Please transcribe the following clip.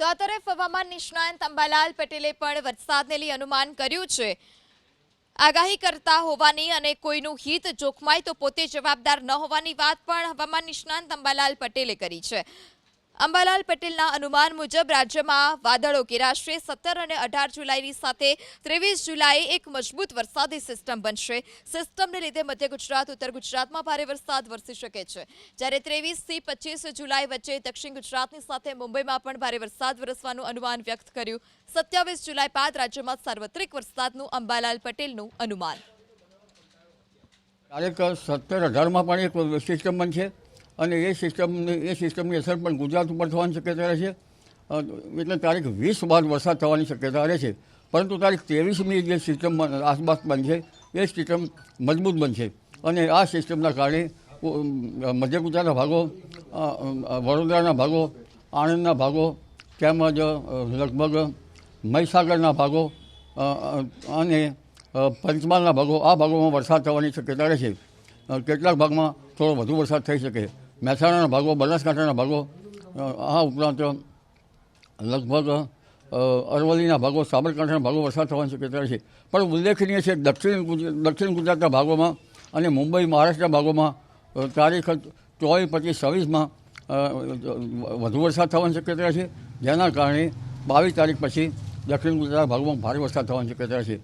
તો આ તરફ હવામાન નિષ્ણાંત અંબાલાલ પટેલે પણ વરસાદને લઈ અનુમાન કર્યું છે। આગાહી કરતા હોવાની અને કોઈનું હિત જોખમાય તો પોતે જવાબદાર ન હોવાની વાત પણ હવામાન નિષ્ણાંત અંબાલાલ પટેલે કરી છે। અંબાલાલ પટેલના અનુમાન મુજબ રાજ્યમાં વાદળો ઘેરાશે। 17 અને 18 જુલાઈની સાથે 23 જુલાઈએ એક મજબૂત વરસાદી સિસ્ટમ બનશે। સિસ્ટમને લીધે મધ્ય ગુજરાત, ઉત્તર ગુજરાતમાં ભારે વરસાદ વરસી શકે છે, જ્યારે 23 થી 25 જુલાઈ વચ્ચે દક્ષિણ ગુજરાતની સાથે મુંબઈમાં પણ ભારે વરસાદ વરસવાનું અનુમાન વ્યક્ત કર્યું। 27 જુલાઈ બાદ રાજ્યમાં સાર્વત્રિક વરસાદનું અંબાલાલ પટેલનું અનુમાન। તારીખ 17-18માં પણ એક સિસ્ટમ બનશે અને એ સિસ્ટમની અસર પણ ગુજરાત ઉપર થવાની શક્યતા રહે છે। એટલે તારીખ 20 બાદ વરસાદ થવાની શક્યતા રહે છે, પરંતુ તારીખ 23મી જે સિસ્ટમ આસપાસ બનશે એ સિસ્ટમ મજબૂત બનશે અને આ સિસ્ટમના કારણે મધ્ય ગુજરાતના ભાગો, વડોદરાના ભાગો, આણંદના ભાગો તેમજ લગભગ મહીસાગરના ભાગો અને પંચમહાલના ભાગો, આ ભાગોમાં વરસાદ થવાની શક્યતા રહે છે। કેટલાક ભાગમાં થોડો વધુ વરસાદ થઈ શકે। મહેસાણાના ભાગો, બનાસકાંઠાના ભાગો, આ ઉપરાંત લગભગ અરવલ્લીના ભાગો, સાબરકાંઠાના ભાગો વરસાદ થવાની શક્યતા રહે છે। પણ ઉલ્લેખનીય છે દક્ષિણ ગુજરાતના ભાગોમાં અને મુંબઈ, મહારાષ્ટ્રના ભાગોમાં તારીખ 24, 25, 26માં વધુ વરસાદ થવાની શક્યતા રહે છે, જેના કારણે 22 તારીખ પછી દક્ષિણ ગુજરાતના ભાગોમાં ભારે વરસાદ થવાની શક્યતા રહે છે।